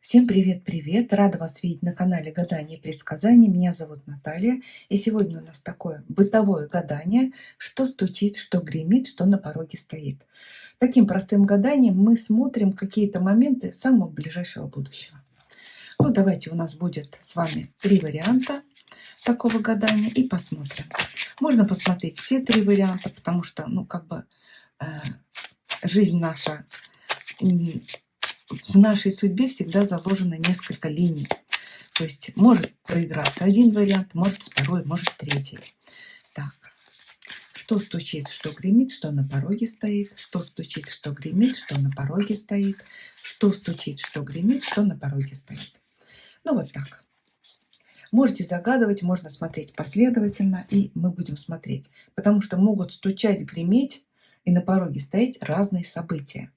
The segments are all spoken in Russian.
Всем привет-привет! Рада вас видеть на канале Гадания и предсказания. Меня зовут Наталья. И сегодня у нас такое бытовое гадание, что стучит, что гремит, что на пороге стоит. Таким простым гаданием мы смотрим какие-то моменты самого ближайшего будущего. Ну, давайте у нас будет с вами 3 варианта такого гадания и посмотрим. Можно посмотреть все 3 варианта, потому что, э, жизнь наша, в нашей судьбе всегда заложено несколько линий. То есть может проиграться один вариант, может второй, может третий. Так, что стучит, что гремит, что на пороге стоит, что стучит, что гремит, что на пороге стоит, что стучит, что гремит, что на пороге стоит. Ну вот так. Можете загадывать, можно смотреть последовательно, и мы будем смотреть, потому что могут стучать, греметь и на пороге стоять разные события.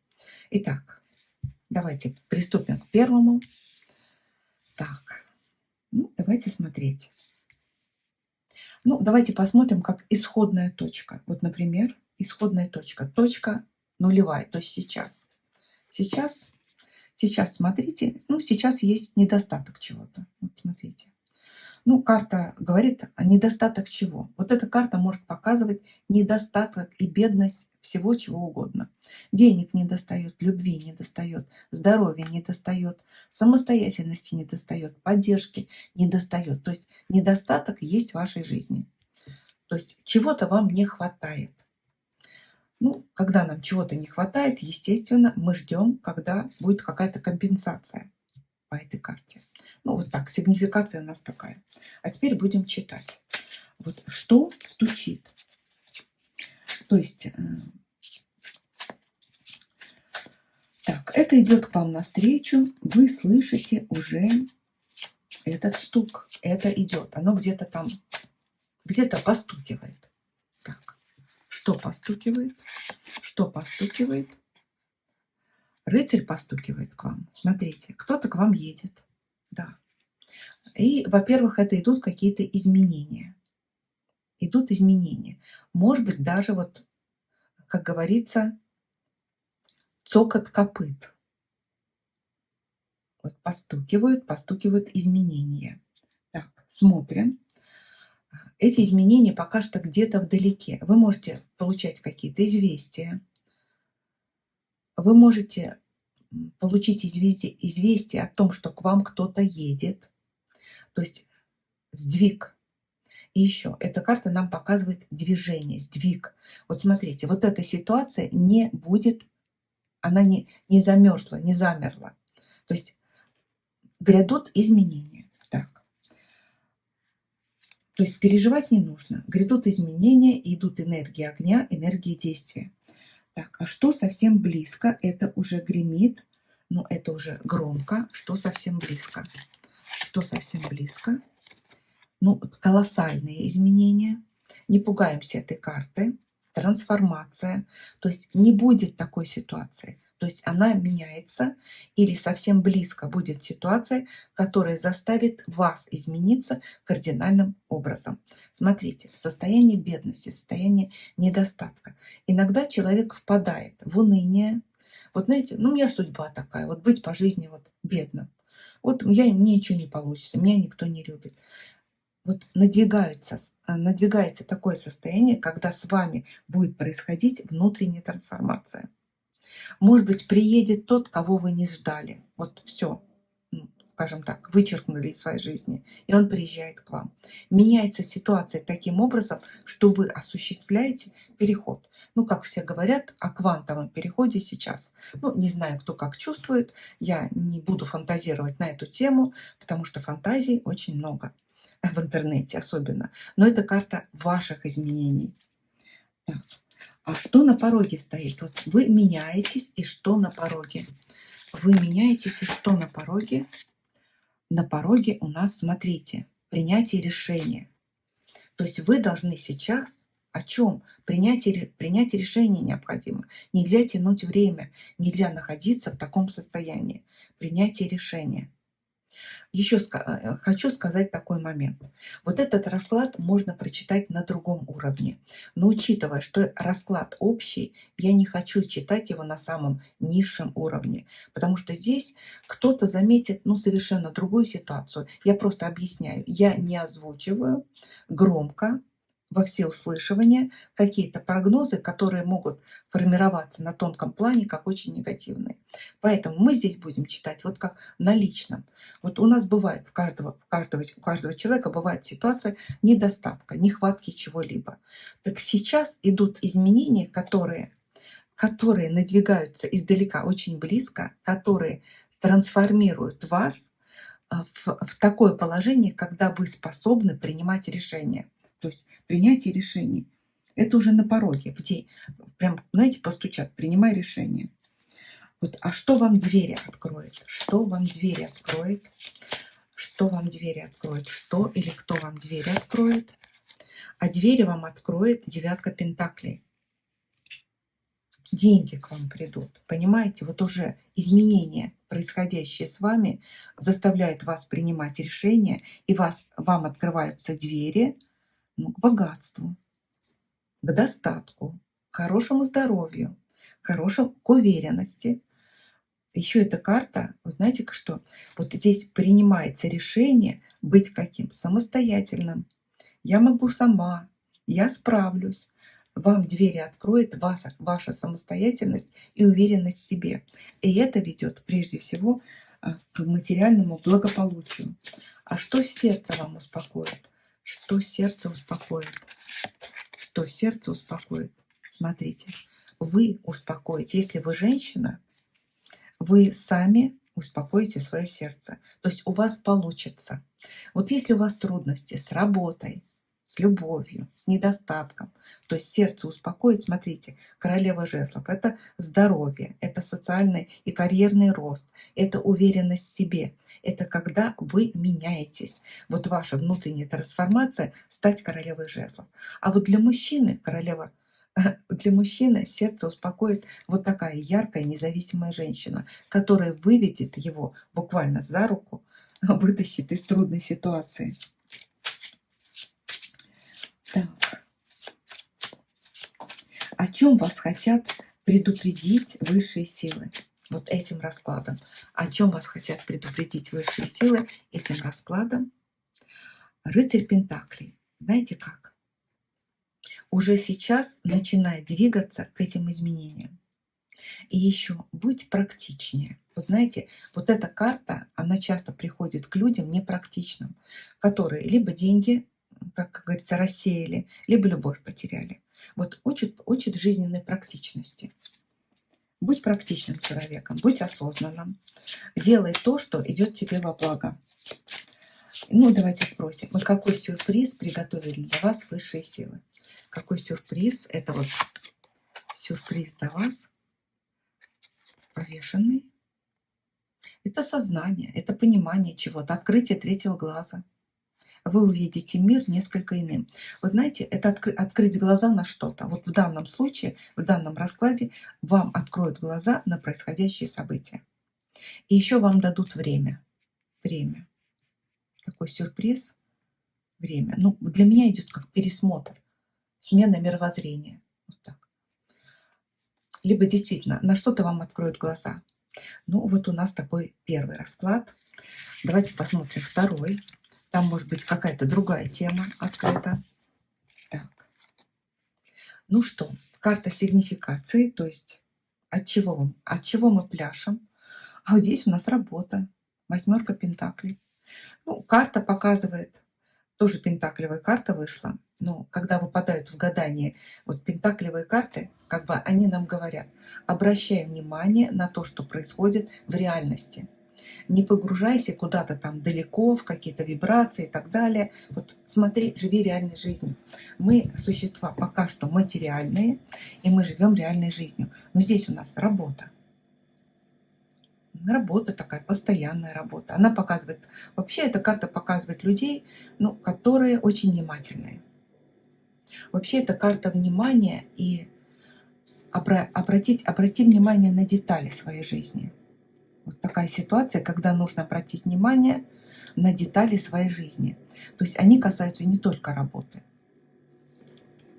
Итак, давайте приступим к первому. Так, давайте смотреть. Давайте посмотрим, как исходная точка. Вот, например, исходная точка. Точка нулевая, то есть сейчас. Сейчас смотрите, сейчас есть недостаток чего-то. Вот смотрите. Карта говорит о недостаток чего. Вот эта карта может показывать недостаток и бедность всего чего угодно. Денег не достает, любви не достает, здоровья не достает, самостоятельности не достает, поддержки не достает. То есть недостаток есть в вашей жизни. То есть чего-то вам не хватает. Когда нам чего-то не хватает, естественно, мы ждем, когда будет какая-то компенсация по этой карте. Вот так, сигнификация у нас такая. А теперь будем читать. Вот что стучит. То есть, так, это идет к вам навстречу. Вы слышите уже этот стук. Это идет. Оно где-то там, где-то постукивает. Так, что постукивает? Что постукивает? Рыцарь постукивает к вам. Смотрите, кто-то к вам едет. Да. И, во-первых, это идут какие-то изменения. Идут изменения. Может быть, даже вот, как говорится, цокот копыт. Вот постукивают изменения. Так, смотрим. Эти изменения пока что где-то вдалеке. Вы можете получать какие-то известия. Вы можете получить известие о том, что к вам кто-то едет. То есть сдвиг. И еще, эта карта нам показывает движение, сдвиг. Вот смотрите, вот эта ситуация не будет, она не замерзла, не замерла. То есть грядут изменения. Так. То есть переживать не нужно. Грядут изменения, идут энергии огня, энергии действия. Так, а что совсем близко? Это уже гремит, но это уже громко. Что совсем близко? Что совсем близко? Колоссальные изменения. Не пугаемся этой карты. Трансформация. То есть не будет такой ситуации. То есть она меняется, или совсем близко будет ситуация, которая заставит вас измениться кардинальным образом. Смотрите, состояние бедности, состояние недостатка. Иногда человек впадает в уныние. Вот знаете, у меня судьба такая, вот быть по жизни вот бедным. Вот мне ничего не получится, меня никто не любит. Вот надвигается такое состояние, когда с вами будет происходить внутренняя трансформация. Может быть, приедет тот, кого вы не ждали. Вот все, скажем так, вычеркнули из своей жизни, и он приезжает к вам. Меняется ситуация таким образом, что вы осуществляете переход. Как все говорят о квантовом переходе сейчас. Не знаю, кто как чувствует, я не буду фантазировать на эту тему, потому что фантазий очень много в интернете особенно. Но это карта ваших изменений. Так. А что на пороге стоит? Вот вы меняетесь, и что на пороге? Вы меняетесь, и что на пороге? На пороге у нас, смотрите, принятие решения. То есть вы должны сейчас о чем? Принять решение необходимо. Нельзя тянуть время, нельзя находиться в таком состоянии. Принятие решения. Еще хочу сказать такой момент. Вот этот расклад можно прочитать на другом уровне. Но учитывая, что расклад общий, я не хочу читать его на самом низшем уровне. Потому что здесь кто-то заметит совершенно другую ситуацию. Я просто объясняю. Я не озвучиваю громко во всеуслышание какие-то прогнозы, которые могут формироваться на тонком плане как очень негативные. Поэтому мы здесь будем читать вот как на личном. Вот у нас бывает, у каждого человека бывает ситуация недостатка, нехватки чего-либо. Так сейчас идут изменения, которые надвигаются издалека очень близко, которые трансформируют вас в такое положение, когда вы способны принимать решения. То есть принятие решений. Это уже на пороге, прям, знаете, постучат, принимай решение. Вот, а что вам двери откроет? Что вам двери откроет? Что вам двери откроет? Что или кто вам двери откроет? А двери вам откроет девятка пентаклей. Деньги к вам придут. Понимаете, вот уже изменения, происходящие с вами, заставляют вас принимать решения, и вам открываются двери к богатству, к достатку, к хорошему здоровью, к уверенности. Еще эта карта, вы знаете, что вот здесь принимается решение быть каким? Самостоятельным. Я могу сама, я справлюсь. Вам двери откроет ваша самостоятельность и уверенность в себе. И это ведет прежде всего к материальному благополучию. А что сердце вам успокоит? Что сердце успокоит? Что сердце успокоит? Смотрите, вы успокоите. Если вы женщина, вы сами успокоите свое сердце. То есть у вас получится. Вот если у вас трудности с работой, с любовью, с недостатком, то есть сердце успокоит, смотрите, королева жезлов – это здоровье, это социальный и карьерный рост, это уверенность в себе, это когда вы меняетесь. Вот ваша внутренняя трансформация – стать королевой жезлов. А вот для мужчины для мужчины сердце успокоит вот такая яркая, независимая женщина, которая выведет его буквально за руку, вытащит из трудной ситуации. Так. О чем вас хотят предупредить высшие силы? Вот этим раскладом. О чем вас хотят предупредить высшие силы этим раскладом? Рыцарь Пентаклей. Знаете как? Уже сейчас начинает двигаться к этим изменениям. И еще будь практичнее. Вот знаете, вот эта карта, она часто приходит к людям непрактичным, которые либо деньги, как говорится, рассеяли, либо любовь потеряли. Вот учит жизненной практичности. Будь практичным человеком, будь осознанным, делай то, что идет тебе во благо. Давайте спросим, какой сюрприз приготовили для вас высшие силы? Какой сюрприз? Это вот сюрприз для вас. Повешенный. Это сознание, это понимание чего-то, открытие третьего глаза. Вы увидите мир несколько иным. Вы знаете, это открыть глаза на что-то. Вот в данном случае, в данном раскладе вам откроют глаза на происходящие события. И еще вам дадут время. Время. Такой сюрприз. Время. Для меня идет как пересмотр. Смена мировоззрения. Вот так. Либо действительно на что-то вам откроют глаза. Вот у нас такой первый расклад. Давайте посмотрим второй. Там может быть какая-то другая тема открыта. Так. Что? Карта сигнификации, то есть от чего мы пляшем. А вот здесь у нас работа. Восьмерка пентаклей. Карта показывает, тоже пентаклевая карта вышла. Но когда выпадают в гадание вот пентаклевые карты, как бы они нам говорят, обращай внимание на то, что происходит в реальности. Не погружайся куда-то там далеко, в какие-то вибрации и так далее. Вот смотри, живи реальной жизнью. Мы существа пока что материальные, и мы живем реальной жизнью. Но здесь у нас работа. Работа такая, постоянная работа. Она показывает, вообще эта карта показывает людей, которые очень внимательные. Вообще это карта внимания и обрати внимание на детали своей жизни. Вот такая ситуация, когда нужно обратить внимание на детали своей жизни. То есть они касаются не только работы.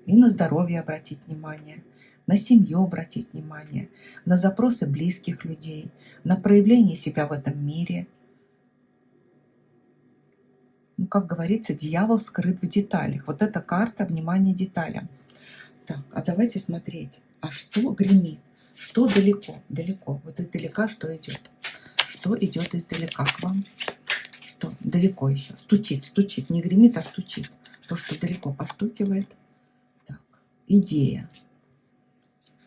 И на здоровье обратить внимание, на семью обратить внимание, на запросы близких людей, на проявление себя в этом мире. Ну, как говорится, дьявол скрыт в деталях. Вот эта карта «Внимание деталям». Так, а давайте смотреть, а что гремит, что далеко, далеко, вот издалека что идет, что идет издалека к вам, что далеко еще, стучит, стучит, не гремит, а стучит, то, что далеко постукивает. Так, идея,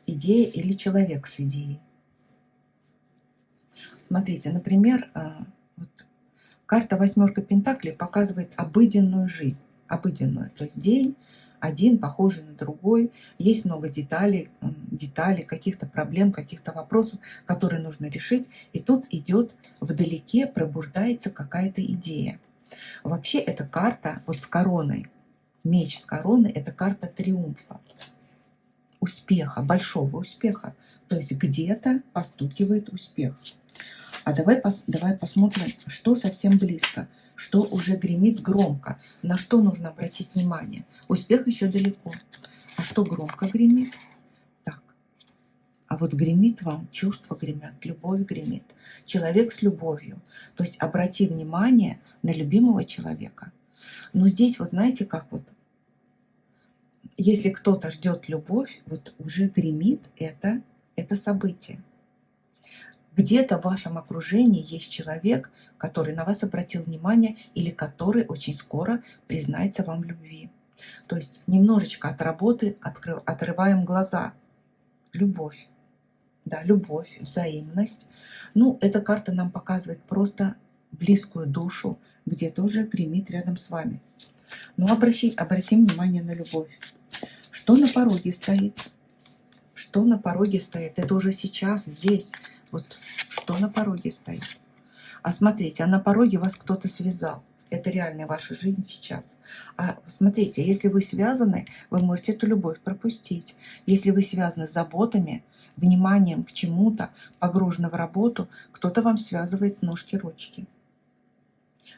идея или человек с идеей. Смотрите, например, вот карта «Восьмерка Пентаклей» показывает обыденную жизнь, обыденную, то есть день один похожий на другой, есть много деталей, каких-то проблем, каких-то вопросов, которые нужно решить, и тут идет вдалеке, пробуждается какая-то идея. Вообще эта карта вот с короной, меч с короной, это карта триумфа, успеха, большого успеха, то есть где-то постукивает успех. А давай посмотрим, что совсем близко, что уже гремит громко, на что нужно обратить внимание. Успех еще далеко. А что громко гремит? Так. А вот гремит вам, чувства гремят, любовь гремит. Человек с любовью. То есть обрати внимание на любимого человека. Но здесь, вот знаете, как вот, если кто-то ждет любовь, вот уже гремит это событие. Где-то в вашем окружении есть человек, который на вас обратил внимание или который очень скоро признается вам в любви. То есть немножечко от работы отрываем глаза. Любовь. Да, любовь, взаимность. Ну, эта карта нам показывает просто близкую душу, где тоже гремит рядом с вами. Но обратим внимание на любовь. Что на пороге стоит? Что на пороге стоит? Это уже сейчас, здесь. Вот что на пороге стоит. А смотрите, а на пороге вас кто-то связал. Это реальная ваша жизнь сейчас. А смотрите, если вы связаны, вы можете эту любовь пропустить. Если вы связаны с заботами, вниманием к чему-то, погружены в работу, кто-то вам связывает ножки-ручки.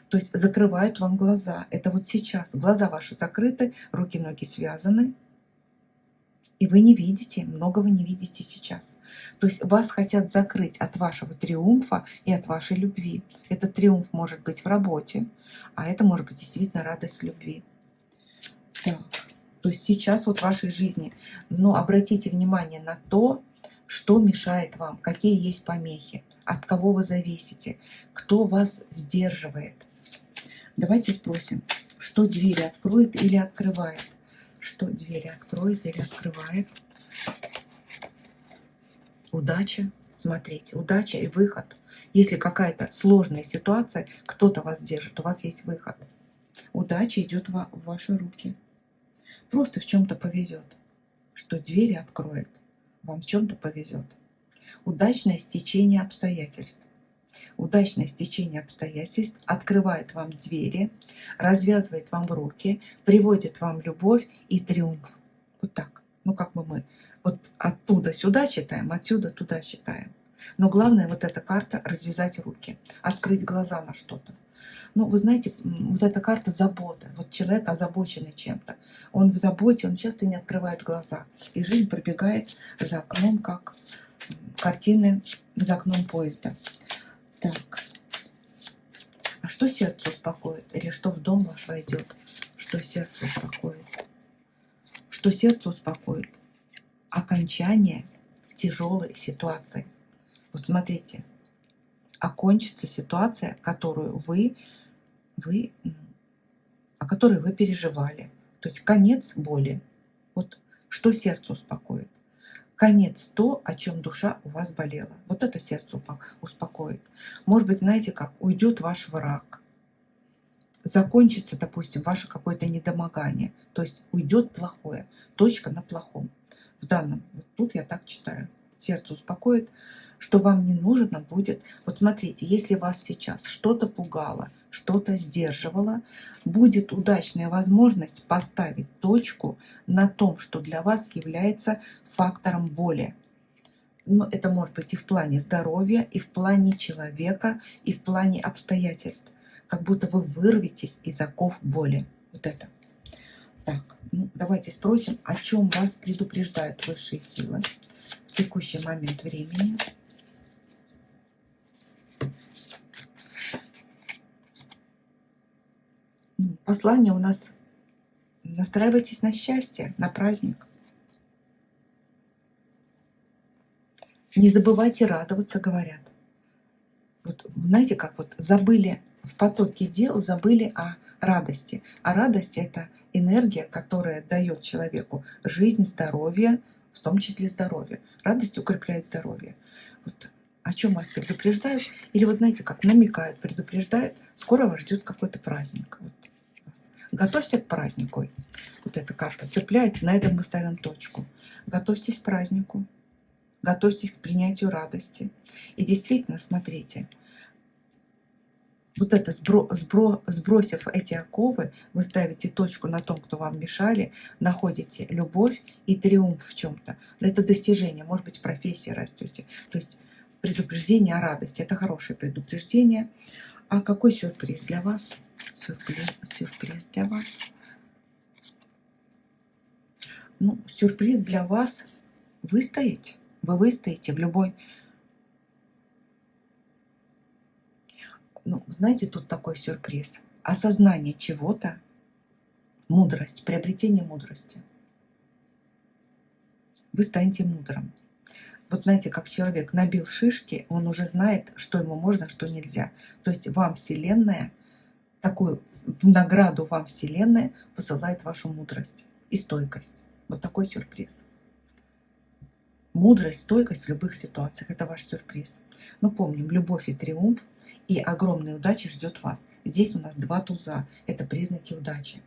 То есть закрывают вам глаза. Это вот сейчас. Глаза ваши закрыты, руки-ноги связаны. И вы не видите, многого не видите сейчас. То есть вас хотят закрыть от вашего триумфа и от вашей любви. Этот триумф может быть в работе, а это может быть действительно радость любви. Так. То есть сейчас вот в вашей жизни, но обратите внимание на то, что мешает вам, какие есть помехи, от кого вы зависите, кто вас сдерживает. Давайте спросим, что двери откроет или открывает. Что двери откроет или открывает. Удача. Смотрите, удача и выход. Если какая-то сложная ситуация, кто-то вас держит, у вас есть выход. Удача идет в ваши руки. Просто в чем-то повезет, что двери откроет. Вам в чем-то повезет. Удачное стечение обстоятельств. Удачное стечение обстоятельств открывает вам двери, развязывает вам руки, приводит вам любовь и триумф. Вот так. Ну, как бы мы вот оттуда сюда читаем, отсюда туда читаем. Но главное вот эта карта развязать руки, открыть глаза на что-то. Ну, вы знаете, вот эта карта забота. Вот человек озабоченный чем-то. Он в заботе, он часто не открывает глаза. И жизнь пробегает за окном, как картины за окном поезда. Так. А что сердце успокоит? Или что в дом ваш войдет? Что сердце успокоит? Что сердце успокоит? Окончание тяжелой ситуации. Вот смотрите. Окончится ситуация, о которой вы переживали. То есть конец боли. Вот что сердце успокоит? Конец то, о чем душа у вас болела. Вот это сердце успокоит. Может быть, знаете как? Уйдет ваш враг. Закончится, допустим, ваше какое-то недомогание. То есть уйдет плохое. Точка на плохом. В данном. Вот тут я так читаю. Сердце успокоит, что вам не нужно будет. Вот смотрите, если вас сейчас что-то пугало, что-то сдерживало, будет удачная возможность поставить точку на том, что для вас является фактором боли. Ну, это может быть и в плане здоровья, и в плане человека, и в плане обстоятельств. Как будто вы вырветесь из оков боли. Вот это. Так, ну, давайте спросим, о чем вас предупреждают высшие силы в текущий момент времени. Послание у нас: настраивайтесь на счастье, на праздник. Не забывайте радоваться, говорят. Вот знаете, как вот забыли в потоке дел, забыли о радости. А радость — это энергия, которая дает человеку жизнь, здоровье, в том числе здоровье. Радость укрепляет здоровье. Вот о чем вас предупреждают? Или вот знаете, как намекают, предупреждают: скоро вас ждет какой-то праздник. Вот. Готовься к празднику. Вот эта карта цепляется, на этом мы ставим точку. Готовьтесь к празднику. Готовьтесь к принятию радости. И действительно, смотрите, вот это сбросив эти оковы, вы ставите точку на том, кто вам мешали, находите любовь и триумф в чем-то. Это достижение, может быть, в профессии растете. То есть предупреждение о радости — это хорошее предупреждение. А какой сюрприз для вас? Сюрприз для вас. Ну, сюрприз для вас — выстоять. Вы выстоите в любой... Ну, знаете, тут такой сюрприз. Осознание чего-то, мудрость, приобретение мудрости. Вы станете мудрым. Вот знаете, как человек набил шишки, он уже знает, что ему можно, что нельзя. То есть вам Вселенная, такую в награду вам Вселенная посылает вашу мудрость и стойкость. Вот такой сюрприз. Мудрость, стойкость в любых ситуациях — это ваш сюрприз. Но помним, любовь и триумф и огромная удача ждет вас. Здесь у нас 2 туза. Это признаки удачи.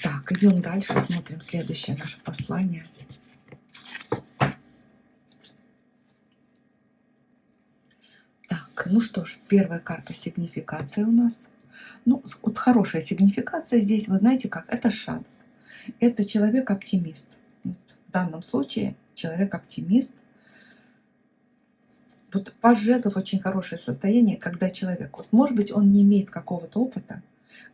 Так, идем дальше, смотрим следующее наше послание. Так, ну что ж, первая карта сигнификация у нас. Ну, вот хорошая сигнификация здесь, вы знаете как, это шанс. Это человек-оптимист. Вот в данном случае человек-оптимист. Вот паж жезлов — очень хорошее состояние, когда человек, вот, может быть, он не имеет какого-то опыта,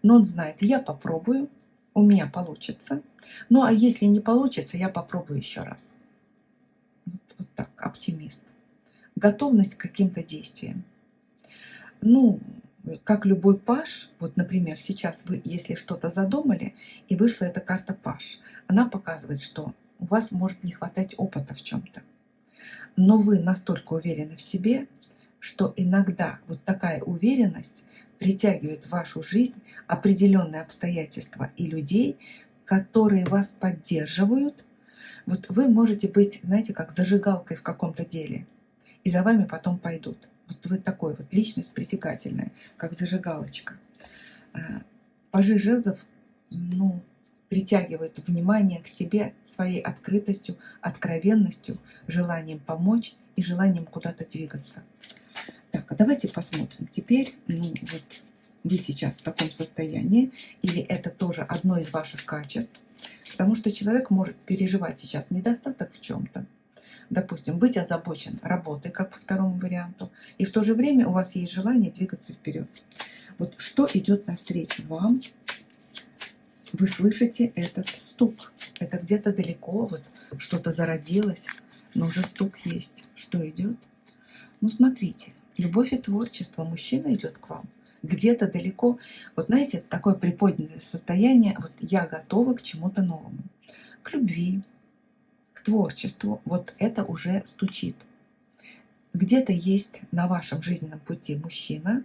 но он знает: я попробую, у меня получится. Ну а если не получится, я попробую еще раз. Вот так, оптимист. Готовность к каким-то действиям. Ну, как любой паж, вот, например, сейчас вы, если что-то задумали, и вышла эта карта паж, она показывает, что у вас может не хватать опыта в чем-то. Но вы настолько уверены в себе, что иногда вот такая уверенность притягивает в вашу жизнь определенные обстоятельства и людей, которые вас поддерживают. Вот вы можете быть, знаете, как зажигалкой в каком-то деле, и за вами потом пойдут. Вот вы такой вот личность притягательная, как зажигалочка. Пажи жезлов, ну, притягивают внимание к себе своей открытостью, откровенностью, желанием помочь и желанием куда-то двигаться. Так, а давайте посмотрим. Теперь, ну, вот вы сейчас в таком состоянии, или это тоже одно из ваших качеств, потому что человек может переживать сейчас недостаток в чем-то. Допустим, быть озабочен работой, как по второму варианту, и в то же время у вас есть желание двигаться вперед. Вот что идет навстречу вам? Вы слышите этот стук. Это где-то далеко, вот что-то зародилось, но уже стук есть. Что идет? Ну, смотрите, любовь и творчество. Мужчина идет к вам. Где-то далеко. Вот знаете, такое приподнятое состояние. Вот я готова к чему-то новому. К любви, к творчеству. Вот это уже стучит. Где-то есть на вашем жизненном пути мужчина,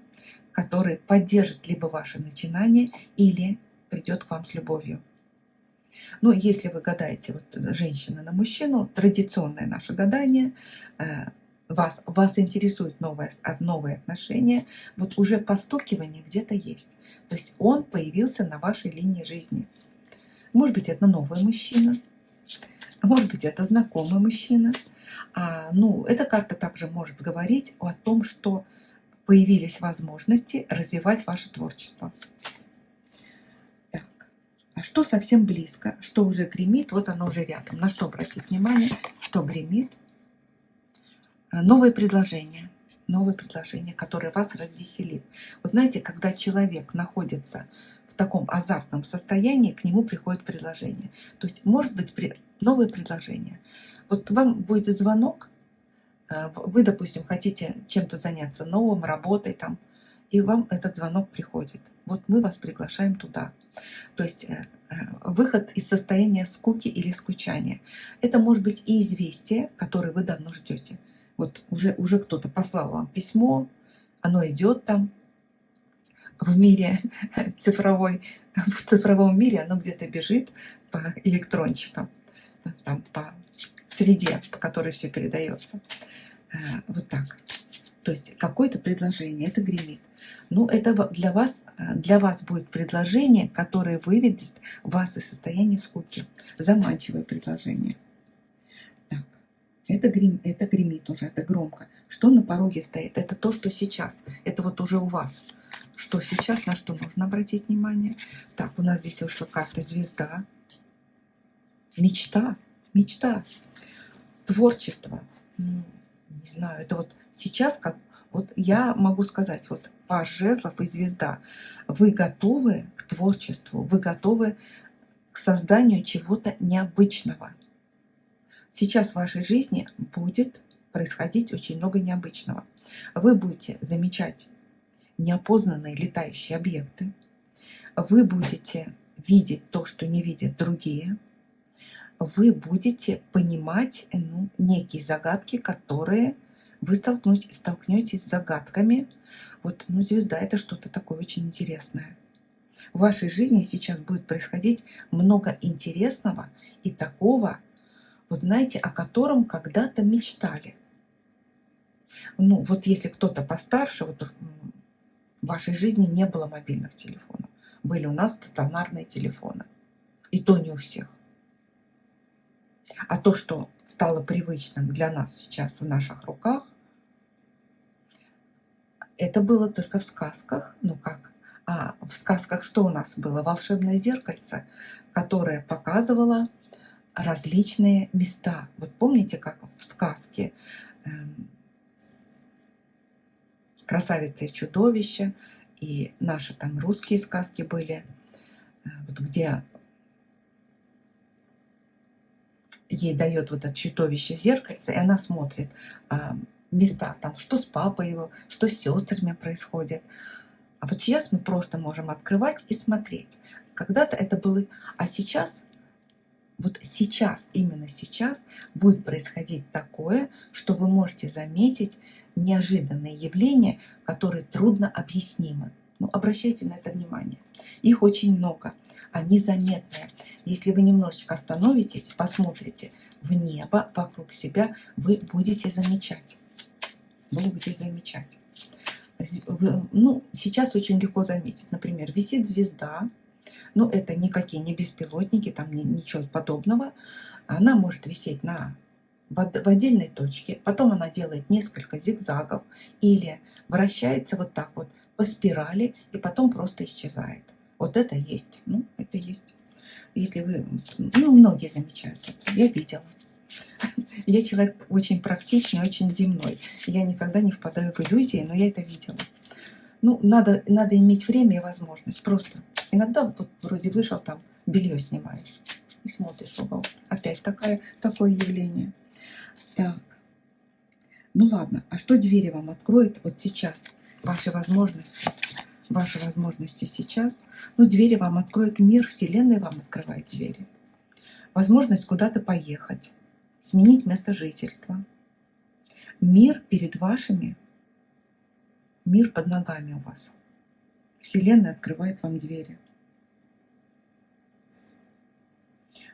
который поддержит либо ваше начинание, или придет к вам с любовью. Ну, если вы гадаете, вот, женщина на мужчину, традиционное наше гадание, вас интересует новые отношения, вот уже постукивание где-то есть. То есть он появился на вашей линии жизни. Может быть, это новый мужчина, может быть, это знакомый мужчина. Ну, эта карта также может говорить о том, что появились возможности развивать ваше творчество. А что совсем близко, что уже гремит, вот оно уже рядом. На что обратить внимание, что гремит? новое предложение, которое вас развеселит. Вы знаете, когда человек находится в таком азартном состоянии, к нему приходит предложение. То есть может быть новое предложение. Вот вам будет звонок, вы, допустим, хотите чем-то заняться новым, работой там, и вам этот звонок приходит. Вот мы вас приглашаем туда. То есть выход из состояния скуки или скучания. Это может быть и известие, которое вы давно ждете. Вот уже кто-то послал вам письмо, оно идет там в мире цифровой, в цифровом мире оно где-то бежит по электрончикам, там по среде, по которой все передается. Вот так. То есть какое-то предложение, это гремит. Ну, это для вас будет предложение, которое выведет вас из состояния скуки. Заманчивое предложение. Так. Это гремит уже, это громко. Что на пороге стоит? Это то, что сейчас. Это вот уже у вас. Что сейчас, на что нужно обратить внимание. Так, у нас здесь вышла карта звезда. Мечта. Мечта. Творчество. Ну, не знаю, это вот сейчас, как вот я могу сказать, вот паж жезлов и звезда. Вы готовы к творчеству, вы готовы к созданию чего-то необычного. Сейчас в вашей жизни будет происходить очень много необычного. Вы будете замечать неопознанные летающие объекты. Вы будете видеть то, что не видят другие. Вы будете понимать некие загадки, которые вы столкнетесь с загадками. Вот, звезда — это что-то такое очень интересное. В вашей жизни сейчас будет происходить много интересного и такого, вот знаете, о котором когда-то мечтали. Ну, вот если кто-то постарше, вот в вашей жизни не было мобильных телефонов. Были у нас стационарные телефоны. И то не у всех. А то, что стало привычным для нас сейчас в наших руках, это было только в сказках. Ну как? А в сказках что у нас было? Волшебное зеркальце, которое показывало различные места. Вот помните, как в сказке «Красавица и чудовище», и наши там русские сказки были, вот где ей дает вот это чудовище зеркальце, и она смотрит места там, что с папой его, что с сестрами происходит. А вот сейчас мы просто можем открывать и смотреть. Когда-то это было, а сейчас, вот сейчас, именно сейчас будет происходить такое, что вы можете заметить неожиданные явления, которые трудно объяснимы. Ну, обращайте на это внимание. Их очень много. Они заметные. Если вы немножечко остановитесь, посмотрите в небо вокруг себя, вы будете замечать. Вы будете замечать. Ну, сейчас очень легко заметить. Например, висит звезда. Ну, это никакие не беспилотники, там ничего подобного. Она может висеть в отдельной точке. Потом она делает несколько зигзагов или вращается вот так вот по спирали и потом просто исчезает. Вот это есть. Ну, это есть. Если вы... Ну, многие замечают это. Я видела. Я человек очень практичный, очень земной. Я никогда не впадаю в иллюзии, но я это видела. Ну, надо иметь время и возможность. Просто иногда вот вроде вышел там, белье снимаешь и смотришь, ого, опять такое явление. Так. Ну ладно, а что двери вам откроет вот сейчас? Ваши возможности сейчас. Ну, двери вам откроет мир, Вселенная вам открывает двери. Возможность куда-то поехать, сменить место жительства. Мир перед вашими, мир под ногами у вас. Вселенная открывает вам двери.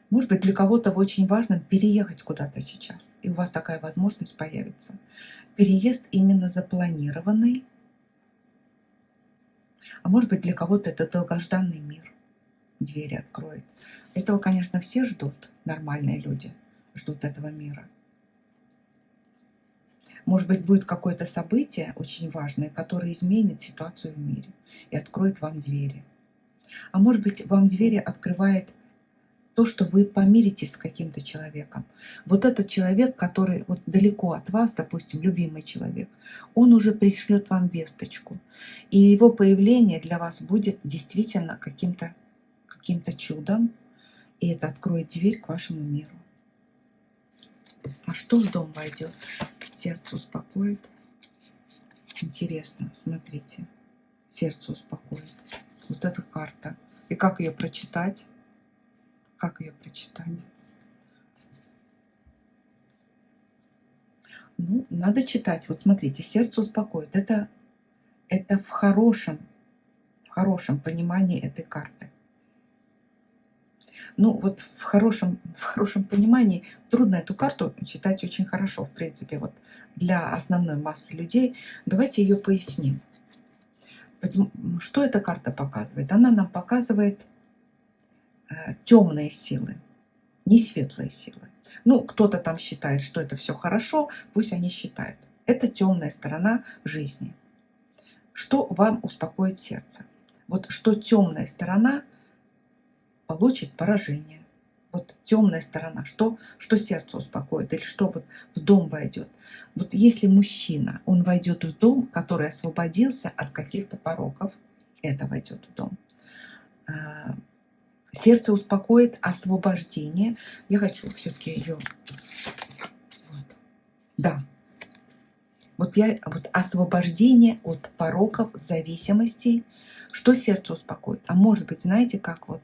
Может быть, для кого-то очень важно переехать куда-то сейчас, и у вас такая возможность появится. Переезд именно запланированный. А может быть, для кого-то это долгожданный мир двери откроет. Этого, конечно, все ждут, нормальные люди ждут этого мира. Может быть, будет какое-то событие очень важное, которое изменит ситуацию в мире и откроет вам двери. А может быть, вам двери открывает то, что вы помиритесь с каким-то человеком. Вот этот человек, который вот далеко от вас, допустим, любимый человек, он уже пришлет вам весточку. И его появление для вас будет действительно каким-то чудом, и это откроет дверь к вашему миру. А что в дом войдет? Сердце успокоит. Интересно, смотрите. Сердце успокоит. Вот эта карта. И как ее прочитать? Как ее прочитать? Ну, надо читать. Вот смотрите, сердце успокоит. Это в хорошем понимании этой карты. Ну, вот в хорошем понимании трудно эту карту читать очень хорошо, в принципе, вот для основной массы людей. Давайте ее поясним. Что эта карта показывает? Она нам показывает темные силы, не светлые силы. Ну, кто-то там считает, что это все хорошо, пусть они считают. Это темная сторона жизни. Что вам успокоит сердце? Вот что темная сторона получит поражение. Вот темная сторона, что сердце успокоит или что вот в дом войдет. Вот если мужчина, он войдет в дом, который освободился от каких-то пороков, это войдет в дом. Сердце успокоит освобождение. Я хочу все-таки ее... Вот. Да. Вот освобождение от пороков, зависимостей. Что сердце успокоит? А может быть, знаете, как вот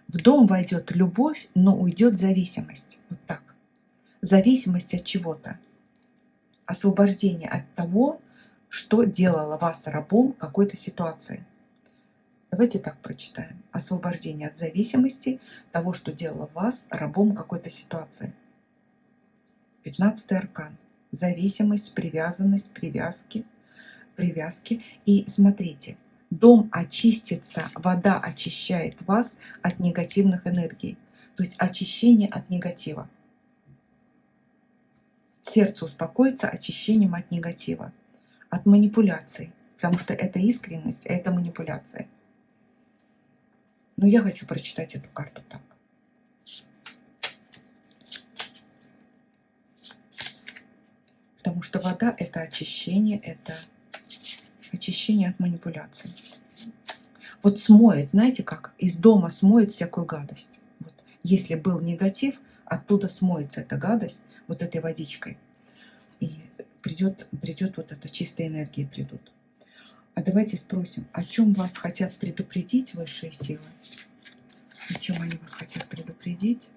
в дом войдет любовь, но уйдет зависимость. Вот так. Зависимость от чего-то. Освобождение от того, что делало вас рабом какой-то ситуации. Давайте так прочитаем. Освобождение от зависимости, того, что делало вас рабом какой-то ситуации. 15-й аркан. Зависимость, привязанность, привязки. И смотрите, дом очистится, вода очищает вас от негативных энергий. То есть очищение от негатива. Сердце успокоится очищением от негатива, от манипуляций. Потому что это искренность, а это манипуляция. Но я хочу прочитать эту карту так. Потому что вода – это очищение от манипуляций. Вот смоет, знаете как? Из дома смоет всякую гадость. Вот. Если был негатив, оттуда смоется эта гадость вот этой водичкой. И придет вот эта чистая энергия придут. А давайте спросим, о чем вас хотят предупредить высшие силы? О чем они вас хотят предупредить?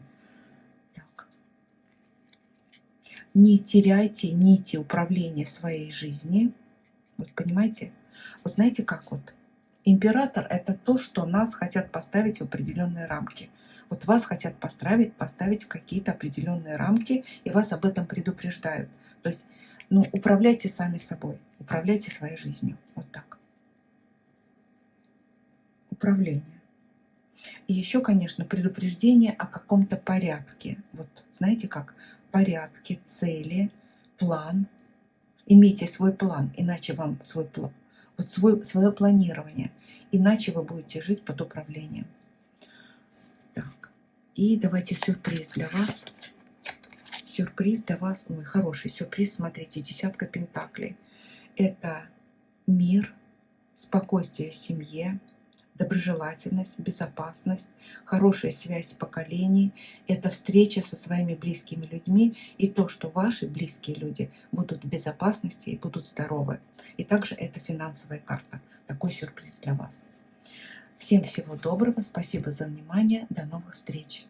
Так. Не теряйте нити управления своей жизни. Вот понимаете? Вот знаете как вот? Император – это то, что нас хотят поставить в определенные рамки. Вот вас хотят поставить в какие-то определенные рамки, и вас об этом предупреждают. То есть, ну, управляйте сами собой, управляйте своей жизнью. Вот так. Управление. И еще, конечно, предупреждение о каком-то порядке. Вот знаете как? Порядке, цели, план. Имейте свой план, иначе вам свой план. Вот свое планирование. Иначе вы будете жить под управлением. Так. И давайте сюрприз для вас. Сюрприз для вас. Ой, хороший сюрприз. Смотрите, 10 пентаклей. Это мир, спокойствие в семье, доброжелательность, безопасность, хорошая связь поколений, это встреча со своими близкими людьми и то, что ваши близкие люди будут в безопасности и будут здоровы. И также это финансовая карта. Такой сюрприз для вас. Всем всего доброго, спасибо за внимание, до новых встреч!